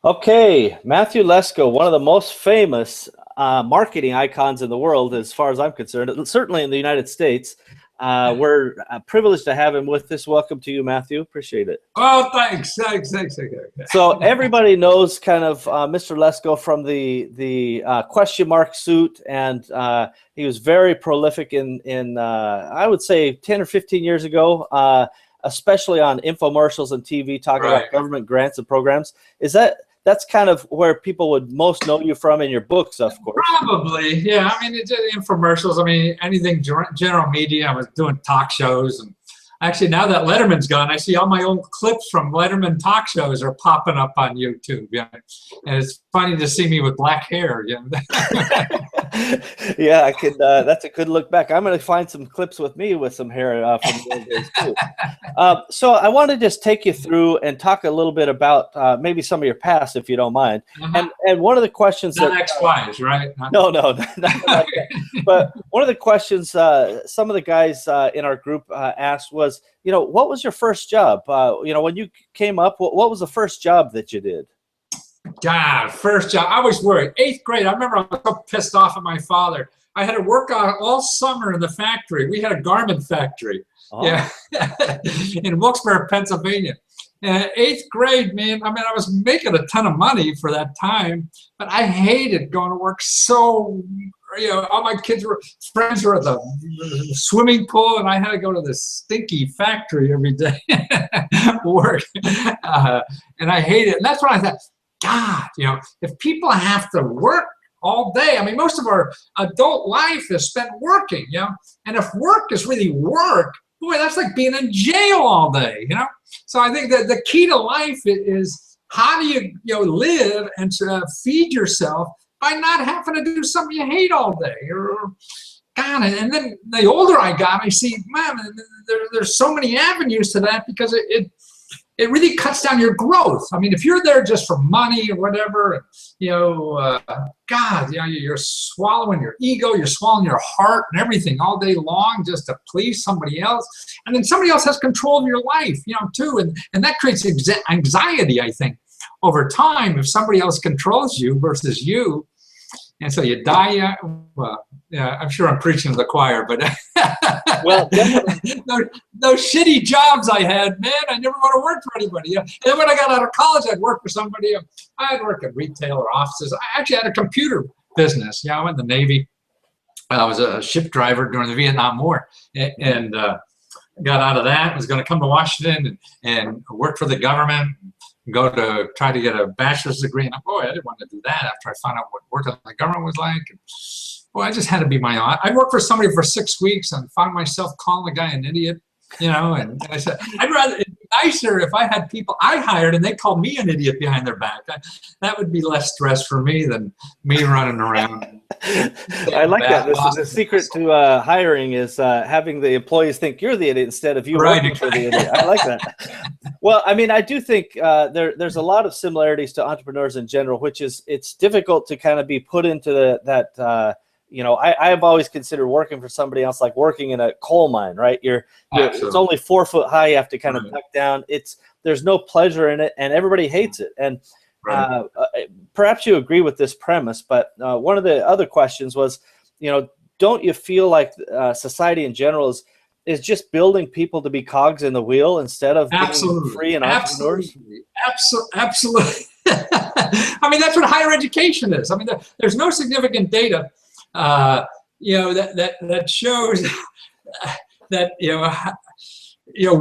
Okay, Matthew Lesko, one of the most famous marketing icons in the world, as far as I'm concerned, certainly in the United States. We're privileged to have him with us. Welcome to you, Matthew. Appreciate it. Oh, thanks. So everybody knows kind of Mr. Lesko from the question mark suit, and he was very prolific in I would say 10 or 15 years ago, especially on infomercials and TV, talking about government grants and programs. That's kind of where people would most know you from in your books, of course. Probably, yeah. I mean, it's infomercials. I mean, anything general media. I was doing talk shows, and actually now that Letterman's gone, I see all my old clips from Letterman talk shows are popping up on YouTube. Yeah, and it's funny to see me with black hair. Yeah. Yeah, I could. That's a good look back. I'm going to find some clips with me with some hair from the old days too. So I want to just take you through and talk a little bit about maybe some of your past, if you don't mind. And one of the questions not ex-wives, right? No, not like that. But one of the questions some of the guys in our group asked was, what was your first job? When you came up, what was the first job that you did? God, first job. I was worried. 8th grade. I remember I was so pissed off at my father. I had to work on all summer in the factory. We had a garment factory. Oh. Yeah, in Wilkes-Barre, Pennsylvania. 8th grade, man. I mean, I was making a ton of money for that time, but I hated going to work. So, all my friends were at the swimming pool, and I had to go to this stinky factory every day work. And I hated it. And that's when I thought, God, if people have to work all day, I mean, most of our adult life is spent working, and if work is really work, boy, that's like being in jail all day, So I think that the key to life is how do you, live and feed yourself by not having to do something you hate all day, or God. And then the older I got, I see, man, there's so many avenues to that, because it really cuts down your growth. I mean, if you're there just for money or whatever, God, you're swallowing your ego, you're swallowing your heart and everything all day long just to please somebody else. And then somebody else has control of your life, too. And that creates anxiety, I think, over time, if somebody else controls you versus you. And so you die. Well, yeah, I'm sure I'm preaching to the choir, but well, those shitty jobs I had, man, I never want to work for anybody. And then when I got out of college, I'd work for somebody. I'd work at retail or offices. I actually had a computer business. I went in the Navy. I was a ship driver during the Vietnam War, and got out of that. Was going to come to Washington and work for the government. Go to try to get a bachelor's degree, and boy, I didn't want to do that after I found out what working in the government was like. And, boy, I just had to be my own. I worked for somebody for 6 weeks and found myself calling the guy an idiot, and I said, I'd rather, it'd be nicer if I had people I hired and they called me an idiot behind their back. That would be less stress for me than me running around. I like that. The secret to hiring is having the employees think you're the idiot instead of you working for the idiot. I like that. Well, I mean, I do think there's a lot of similarities to entrepreneurs in general, which is it's difficult to kind of be put into that. I've always considered working for somebody else like working in a coal mine, right? It's only 4 foot high. You have to kind of duck down. There's no pleasure in it, and everybody hates it. And perhaps you agree with this premise, but one of the other questions was, don't you feel like society in general is just building people to be cogs in the wheel instead of being free and entrepreneurs? Absolutely. I mean, that's what higher education is. I mean, there's no significant data, that shows that,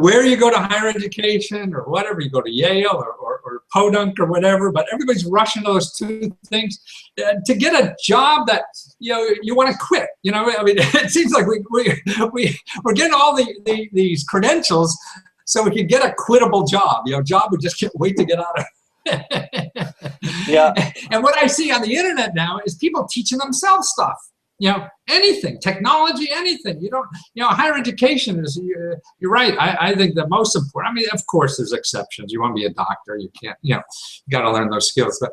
where you go to higher education or whatever, you go to Yale or Podunk or whatever, but everybody's rushing those two things to get a job that, you want to quit. I mean, it seems like we're getting all these credentials so we can get a quittable job, job we just can't wait to get out of. Yeah. And what I see on the internet now is people teaching themselves stuff. Anything, technology, anything. Higher education is, you're right. I think the most important, I mean, of course there's exceptions. You want to be a doctor, you can't, you got to learn those skills. But,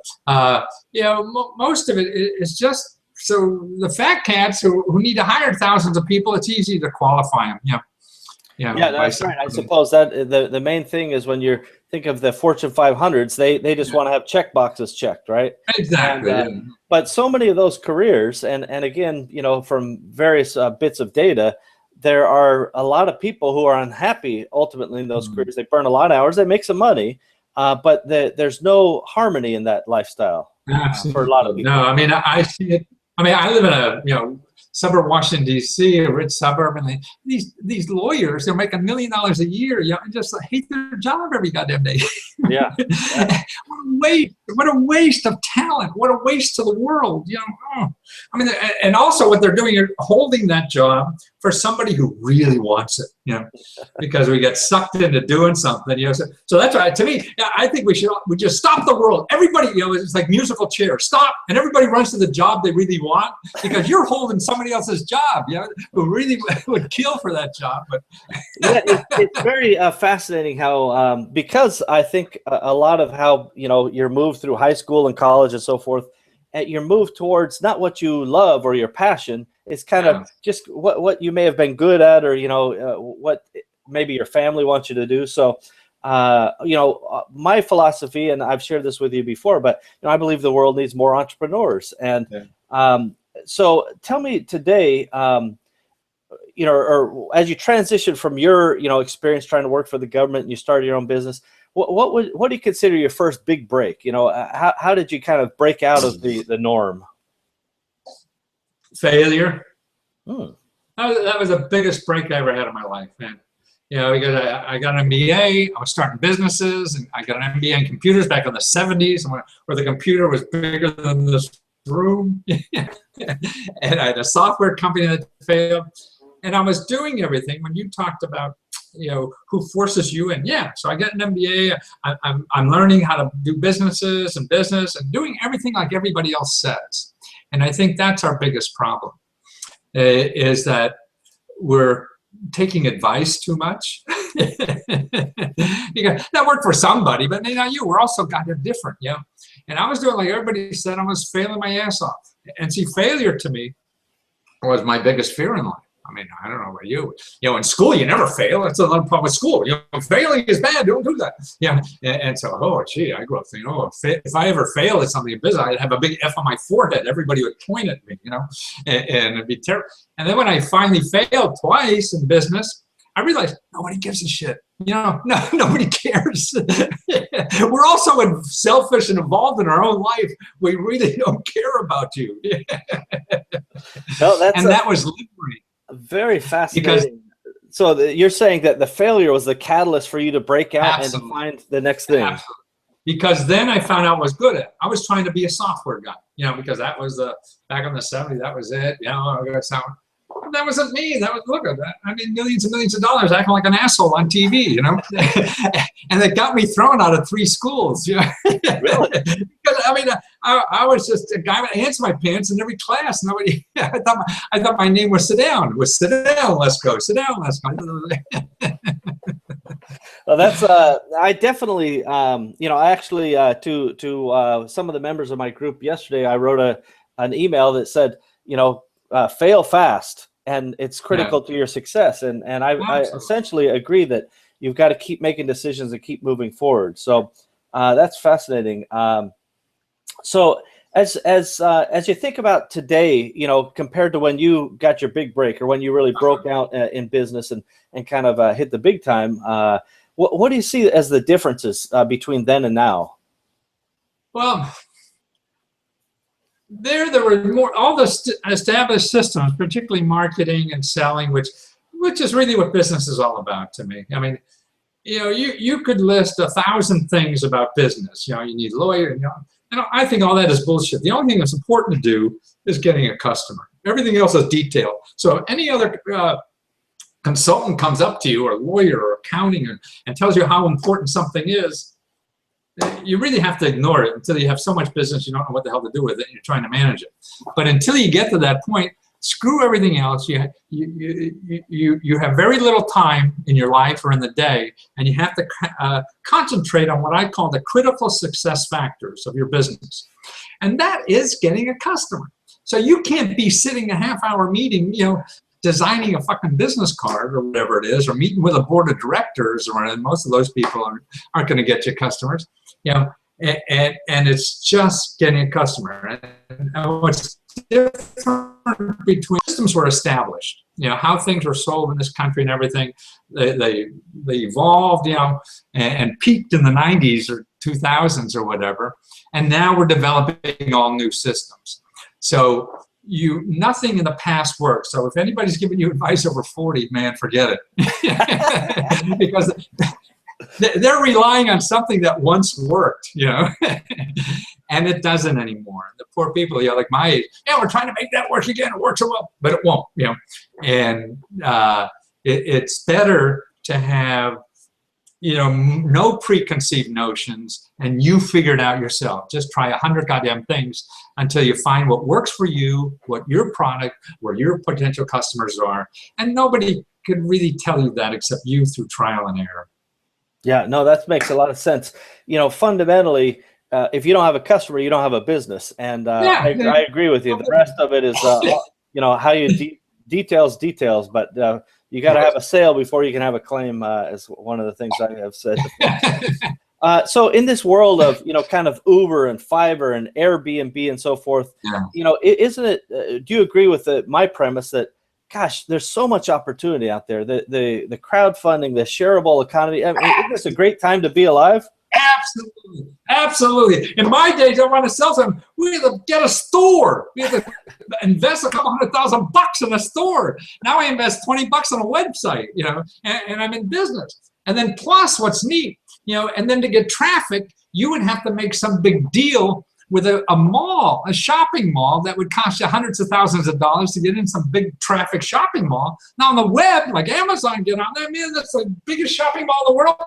most of it is just, so the fat cats who need to hire thousands of people, it's easy to qualify them. Yeah, that's right. I suppose that the main thing is when you're think of the Fortune 500s, they just want to have check boxes checked, right? Exactly. And, but so many of those careers, and again, you know, from various bits of data, there are a lot of people who are unhappy ultimately in those careers. They burn a lot of hours, they make some money, but there's no harmony in that lifestyle for a lot of people. No, I mean, I see it. I mean, I live in a, you know, suburb of Washington, D.C., a rich suburb, and these lawyers, they're making $1 million a year. You know, just hate their job every goddamn day. Yeah. What a waste of talent. What a waste to the world. You know, I mean, and also what they're doing, are holding that job for somebody who really wants it, you know, because we get sucked into doing something, you know. So that's why, to me, I think we just stop the world. Everybody, you know, it's like musical chairs. Stop, and everybody runs to the job they really want, because you're holding somebody else's job, you know, who really would kill for that job. But yeah, it's very fascinating how, because I think a lot of how, you know, your move through high school and college and so forth, your move towards not what you love or your passion, it's kind of just what you may have been good at, or, you know, what maybe your family wants you to do. So, you know, my philosophy, and I've shared this with you before, but, you know, I believe the world needs more entrepreneurs. And so tell me today, you know, or as you transition from your, you know, experience trying to work for the government and you started your own business, what do you consider your first big break? You know, how did you kind of break out of the norm? Failure. That was the biggest break I ever had in my life, man. You know, because I got an MBA, I was starting businesses, and I got an MBA in computers back in the 70s, where the computer was bigger than this room. And I had a software company that failed. And I was doing everything when you talked about, you know, who forces you in. Yeah, so I got an MBA. I'm learning how to do businesses and doing everything like everybody else says. And I think that's our biggest problem, is that we're taking advice too much. Because that worked for somebody, but you know, we're also goddamn different, you know. And I was doing like everybody said. I was failing my ass off. And see, failure to me was my biggest fear in life. I mean, I don't know about you. You know, in school, you never fail. That's another problem with school. You know, failing is bad. Don't do that. Yeah. And so, oh, gee, I grew up thinking, oh, if I ever failed at something in business, I'd have a big F on my forehead. Everybody would point at me, you know, and it'd be terrible. And then when I finally failed twice in business, I realized nobody gives a shit. You know, nobody cares. We're all so selfish and involved in our own life. We really don't care about you. No, that was liberating. Very fascinating. So you're saying that the failure was the catalyst for you to break out and to find the next thing. Absolutely. Because then I found out what I was good at. I was trying to be a software guy, you know, because that was back in the 70s, that was it. You know, that wasn't me. That was, look at that. I mean, millions and millions of dollars acting like an asshole on TV, you know. And it got me thrown out of 3 schools. You know? Really? Because I mean, I was just a guy with ants in my pants in every class. Nobody. I thought my name was sit down. It was sit down. Let's go. Sit down. Let's go. Well, that's I definitely you know, I actually to some of the members of my group yesterday, I wrote an email that said, you know, fail fast, and it's critical to your success. And I essentially agree that you've got to keep making decisions and keep moving forward. So that's fascinating. So as you think about today, you know, compared to when you got your big break, or when you really broke out in business and kind of hit the big time, what do you see as the differences between then and now? Well, there were more, all the established systems, particularly marketing and selling, which is really what business is all about to me. I mean, you know, you could list 1,000 things about business. You know, you need a lawyer. You know, I think all that is bullshit. The only thing that's important to do is getting a customer. Everything else is detail. So if any other consultant comes up to you, or a lawyer or accounting, and tells you how important something is, you really have to ignore it until you have so much business you don't know what the hell to do with it, and you're trying to manage it. But until you get to that point, screw everything else. You have very little time in your life or in the day, and you have to concentrate on what I call the critical success factors of your business. And that is getting a customer. So you can't be sitting a half-hour meeting, you know, designing a fucking business card or whatever it is, or meeting with a board of directors, and most of those people aren't going to get you customers, you know, and it's just getting a customer. And what's different between systems were established, you know, how things were sold in this country and everything, they evolved, you know, and peaked in the 90s or 2000s or whatever, and now we're developing all new systems. So nothing in the past works. So if anybody's giving you advice over 40, man, forget it. Because they're relying on something that once worked, you know, and it doesn't anymore. The poor people, you know, like my age, yeah, we're trying to make that work again. It works so well, but it won't, you know. And it's better to have, you know, no preconceived notions, and you figure it out yourself. Just try 100 goddamn things until you find what works for you, what your product, where your potential customers are, and nobody could really tell you that except you through trial and error. Yeah, no, that makes a lot of sense. You know, fundamentally, if you don't have a customer, you don't have a business, and I agree with you. The rest of it is, you know, how you details, but you got to have a sale before you can have a claim, is one of the things I have said. So in this world of, you know, kind of Uber and Fiverr and Airbnb and so forth, you know, isn't it, do you agree with my premise that, gosh, there's so much opportunity out there, the crowdfunding, the shareable economy? I mean, isn't this a great time to be alive? Absolutely, absolutely. In my days, I want to sell something. We had to get a store. We had to invest a couple $100,000 in a store. Now I invest $20 on a website, you know, and I'm in business. And then plus, what's neat, you know, and then to get traffic, you would have to make some big deal with a mall, a shopping mall that would cost you hundreds of thousands of dollars to get in some big traffic shopping mall. Now on the web, like Amazon, get on there, man, that's the biggest shopping mall in the world.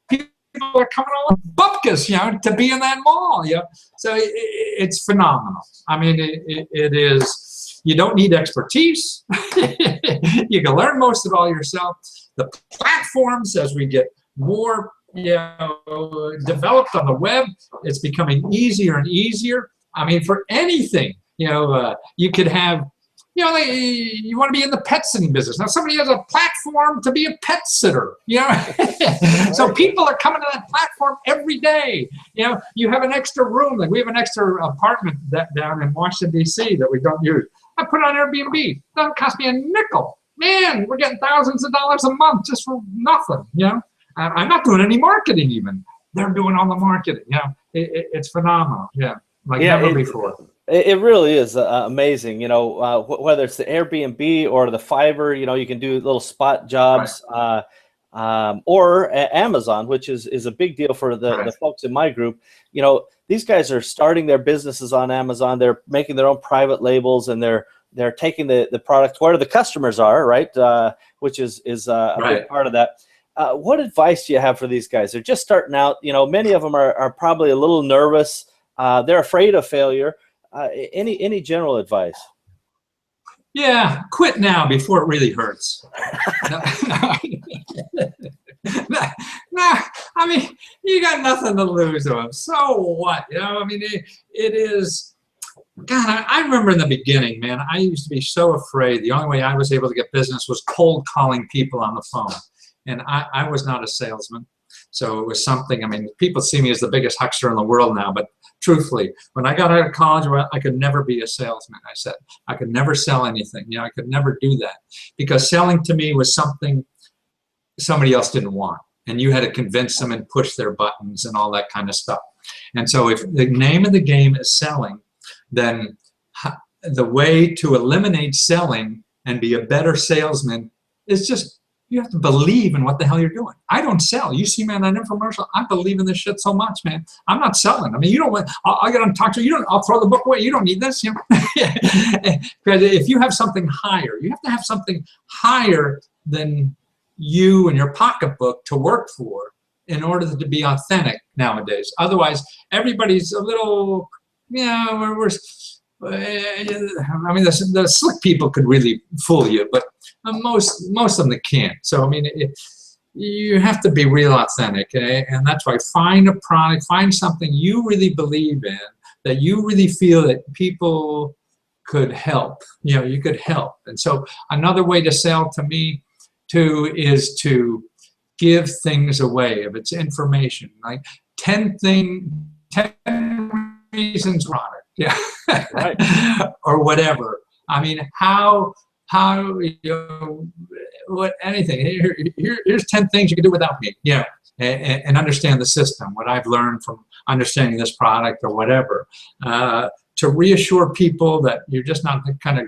People are coming on bupkis, you know, to be in that mall, you know. So it's phenomenal. I mean, it is, you don't need expertise. You can learn most of it all yourself. The platforms, as we get more, you know, developed on the web, it's becoming easier and easier. I mean, for anything, you know, you could have, you know, you want to be in the pet sitting business. Now somebody has a platform to be a pet sitter, you know. So people are coming to that platform every day. You know, you have an extra room. Like we have an extra apartment down in Washington, D.C. that we don't use. I put it on Airbnb. It doesn't cost me a nickel. Man, we're getting thousands of dollars a month just for nothing, you know. I'm not doing any marketing even. They're doing all the marketing. You know, it's phenomenal. Yeah, like never before. It really is amazing. You know, whether it's the Airbnb or the Fiverr, you know, you can do little spot jobs, right. Or Amazon, which is a big deal for the folks in my group. You know, these guys are starting their businesses on Amazon. They're making their own private labels, and they're taking the product where the customers are, right? Which is a big part of that. What advice do you have for these guys? They're just starting out. You know, many of them are probably a little nervous. They're afraid of failure. Any general advice? Yeah, quit now before it really hurts. No, I mean, you got nothing to lose to them. So what? You know, I mean, it is. God, I remember in the beginning, man, I used to be so afraid. The only way I was able to get business was cold calling people on the phone. And I was not a salesman. So it was something, I mean, people see me as the biggest huckster in the world now, but truthfully, when I got out of college, I could never be a salesman. I said, I could never sell anything. You know, I could never do that, because selling to me was something somebody else didn't want. And you had to convince them and push their buttons and all that kind of stuff. And so if the name of the game is selling, then the way to eliminate selling and be a better salesman is just, you have to believe in what the hell you're doing. I don't sell. You see me on that infomercial, I believe in this shit so much, man. I'm not selling. I mean, you don't want, I'll get on and talk to you. I'll throw the book away. You don't need this. You know? Because if you have something higher, you have to have something higher than you and your pocketbook to work for in order to be authentic nowadays. Otherwise, everybody's a little, you know, I mean, the slick people could really fool you, but most of them can't. So I mean, you have to be real authentic, and that's why find a product, find something you really believe in, that you really feel that people could help. You know, you could help. And so another way to sell to me too is to give things away. If it's information, like 10 reasons product, yeah, right, or whatever. I mean, how you know, what anything. Here's 10 things you can do without me. Yeah, and understand the system. What I've learned from understanding this product or whatever, to reassure people that you're just not kind of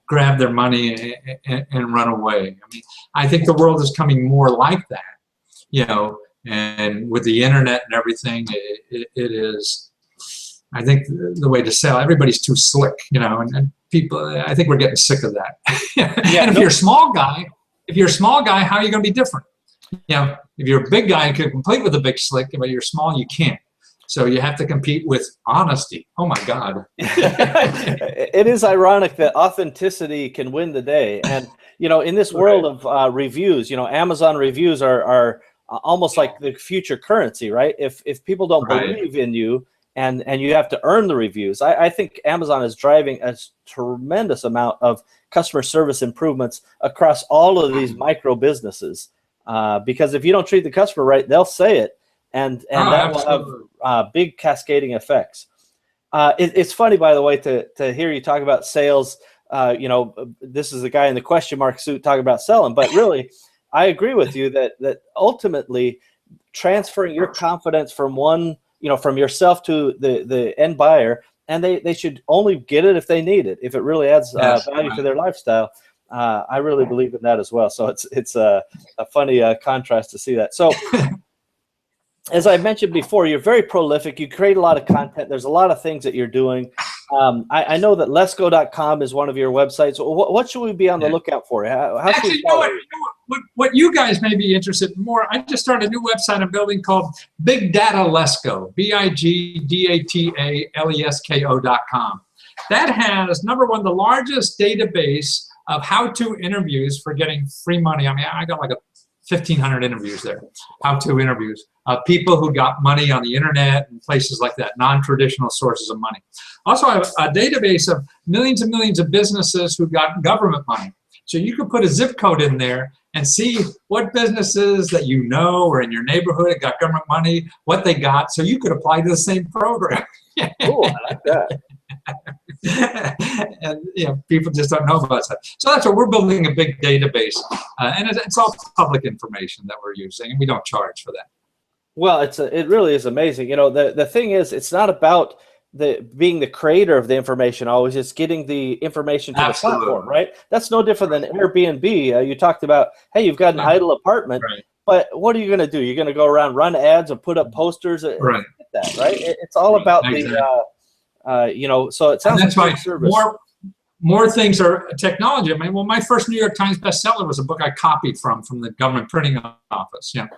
grab their money and run away. I mean, I think the world is coming more like that, you know, and with the internet and everything, it is, I think, the way to sell. Everybody's too slick, you know, and people, I think we're getting sick of that. Yeah, and if you're a small guy, how are you going to be different? You know, if you're a big guy, you can compete with a big slick, but you're small, you can't. So you have to compete with honesty. Oh my God. It is ironic that authenticity can win the day. And, you know, in this world of reviews, you know, Amazon reviews are almost like the future currency, right? If people don't believe in you and you have to earn the reviews, I think Amazon is driving a tremendous amount of customer service improvements across all of these micro businesses. Because if you don't treat the customer right, they'll say it. And that will have big cascading effects. It's funny, by the way, to hear you talk about sales. You know, this is a guy in the question mark suit talking about selling, but really, I agree with you that ultimately transferring your confidence from one, you know, from yourself to the end buyer, and they should only get it if they need it, if it really adds value to their lifestyle. I really believe in that as well. So it's a funny contrast to see that. So. As I mentioned before, you're very prolific. You create a lot of content. There's a lot of things that you're doing. I know that lesgo.com is one of your websites. What should we be on the lookout for? How should we follow what you guys may be interested in more, I just started a new website I'm building called Big Data Lesko, BigDataLesko.com. That has, number one, the largest database of how-to interviews for getting free money. I mean, I got like 1,500 interviews there, how-to interviews of people who got money on the internet and places like that, non-traditional sources of money. Also, I have a database of millions and millions of businesses who got government money. So you could put a zip code in there and see what businesses that you know or in your neighborhood got government money, what they got, so you could apply to the same program. Cool, I like that. And you know, people just don't know about that. So that's what we're building, a big database, and it's all public information that we're using, and we don't charge for that. Well, it really is amazing. You know, the thing is, it's not about being the creator of the information always. It's getting the information to the platform, right? That's no different than Airbnb. You talked about, hey, you've got an idle apartment, but what are you going to do? You're going to go around, run ads, and put up posters, right? That, right? It's all about the you know, so it sounds like service. More things are technology. I mean, well, my first New York Times bestseller was a book I copied from the government printing office. You know,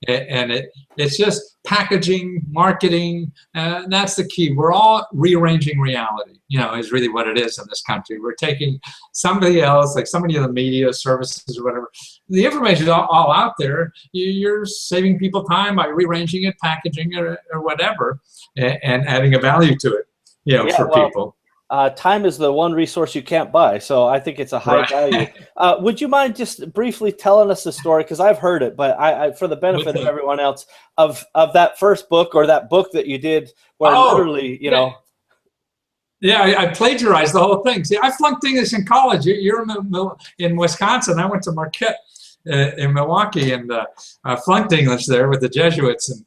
and it's just packaging, marketing. That's the key. We're all rearranging reality. You know, is really what it is in this country. We're taking somebody else, like somebody in the media services or whatever. The information is all out there. You're saving people time by rearranging it, packaging it, or whatever, and adding a value to it. You know, for people. Time is the one resource you can't buy, so I think it's a high value. Would you mind just briefly telling us the story, because I've heard it, but I for the benefit of everyone else, of that first book or that book that you did where literally, you know. Yeah, I plagiarized the whole thing. See, I flunked English in college. You're in Wisconsin. I went to Marquette in Milwaukee and flunked English there with the Jesuits. And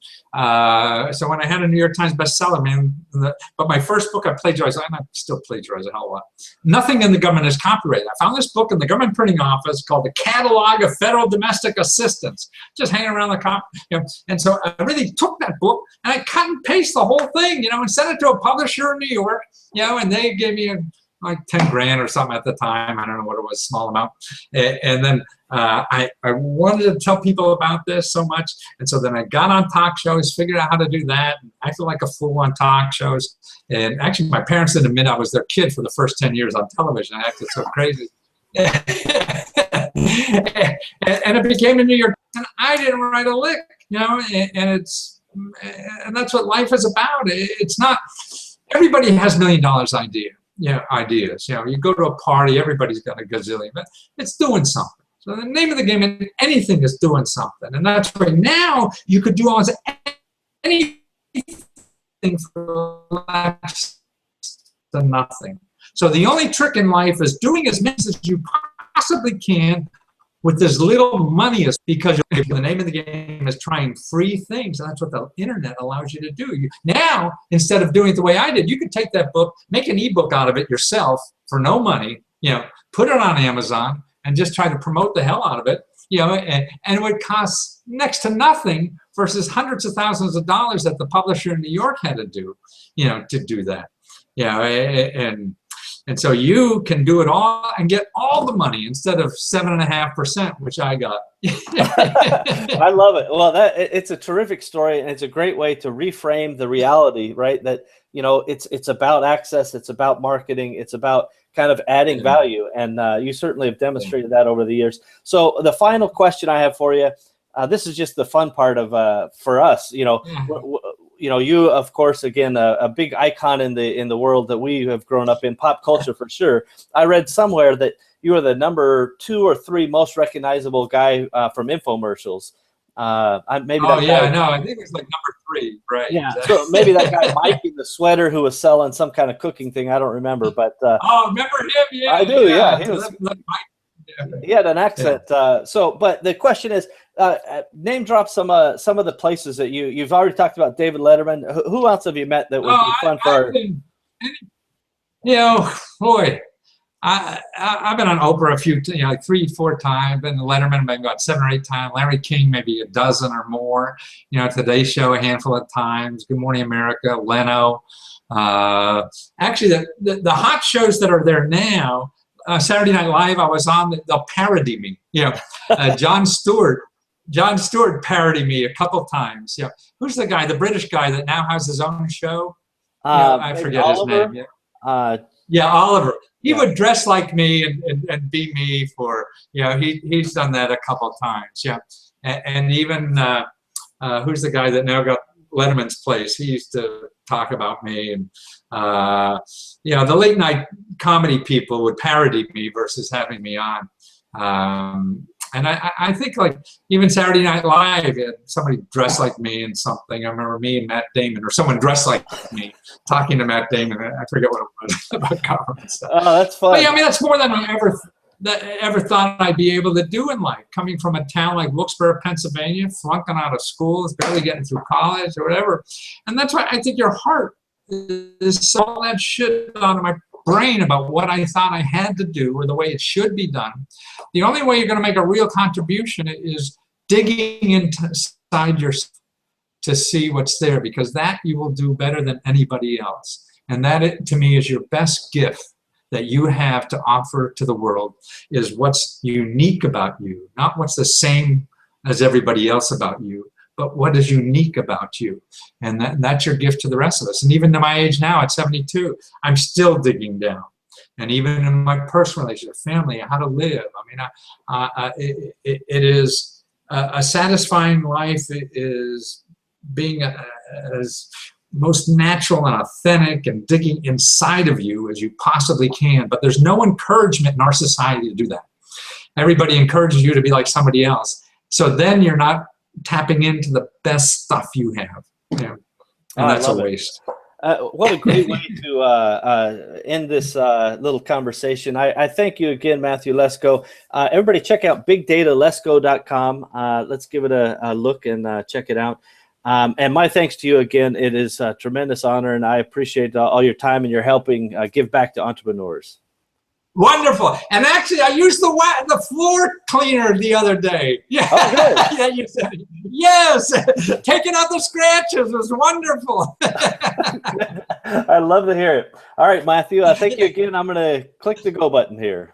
so when I had a New York Times bestseller, man, but my first book I plagiarized, and I still plagiarize a hell of a lot. Nothing in the government is copyrighted. I found this book in the government printing office called The Catalog of Federal Domestic Assistance, just hanging around the you know. And so I really took that book and I cut and paste the whole thing, you know, and sent it to a publisher in New York, you know, and they gave me like 10 grand or something at the time. I don't know what it was, small amount. And then I wanted to tell people about this so much. And so then I got on talk shows, figured out how to do that. I feel like a fool on talk shows. And actually my parents didn't admit I was their kid for the first 10 years on television. I acted so crazy. And it became a New York, and I didn't write a lick, you know, and that's what life is about. It's not, everybody has $1 million idea. ideas. You go to a party, everybody's got a gazillion, but it's doing something. So the name of the game, anything is doing something. And that's right now you could do almost anything for less than nothing. So the only trick in life is doing as much as you possibly can with as little money as, because the name of the game is trying free things, and that's what the internet allows you to do. Now, instead of doing it the way I did, you could take that book, make an ebook out of it yourself for no money, put it on Amazon and just try to promote the hell out of it, and it would cost next to nothing versus hundreds of thousands of dollars that the publisher in New York had to do, to do that. And so you can do it all and get all the money instead of 7.5%, which I got. I love it. Well, it's a terrific story, and it's a great way to reframe the reality, right? That it's about access, it's about marketing, it's about kind of adding value, and you certainly have demonstrated that over the years. So the final question I have for you, this is just the fun part of for us. You, of course, again, a big icon in the world that we have grown up in, pop culture for sure. I read somewhere that you are the number 2 or 3 most recognizable guy from infomercials. Maybe I think it's like number 3, right? Yeah, so maybe that guy Mike in the sweater who was selling some kind of cooking thing. I don't remember, but remember him? Yeah, I do. Yeah, he had an accent. But the question is, name drop some of the places that you've already talked about. David Letterman. Who else have you met that would be fun for? Boy, I've been on Oprah a few, like 3-4 times. Been to Letterman maybe about 7 or 8 times. Larry King maybe a dozen or more. Today Show a handful of times. Good Morning America, Leno. Actually, the hot shows that are there now. Saturday Night Live, I was on. They'll parody me. Jon Stewart parodied me a couple times. Who's the guy, the British guy that now has his own show? I forget Oliver? his name. Oliver. He would dress like me and be me for, he's done that a couple of times. And even, who's the guy that now got Letterman's place? He used to talk about me. And, the late night comedy people would parody me versus having me on. And I think like even Saturday Night Live, somebody dressed like me in something. I remember me and Matt Damon, or someone dressed like me talking to Matt Damon. I forget what it was about government stuff. Oh, that's fun. But that's more than I ever thought I'd be able to do in life. Coming from a town like Wilkes-Barre, Pennsylvania, flunking out of school, barely getting through college or whatever. And that's why I think your heart is all that shit out of my brain about what I thought I had to do or the way it should be done. The only way you're going to make a real contribution is digging inside yourself to see what's there, because that you will do better than anybody else. And that, to me, is your best gift that you have to offer to the world, is what's unique about you, not what's the same as everybody else about you, but what is unique about you. And that's your gift to the rest of us. And even to my age now, at 72, I'm still digging down. And even in my personal relationship, family, how to live. I mean, it is a satisfying life. It is being as most natural and authentic and digging inside of you as you possibly can. But there's no encouragement in our society to do that. Everybody encourages you to be like somebody else. So then you're not tapping into the best stuff you have. And that's a waste. What a great way to end this little conversation. I thank you again, Matthew Lesko. Everybody check out bigdatalesko.com. Let's give it a look and check it out. And my thanks to you again. It is a tremendous honor, and I appreciate all your time and your helping give back to entrepreneurs. Wonderful. And actually, I used the floor cleaner the other day. Yeah. Oh, good. Yeah, you said it. Yes. Taking out the scratches was wonderful. I love to hear it. All right, Matthew, thank you again. I'm going to click the go button here.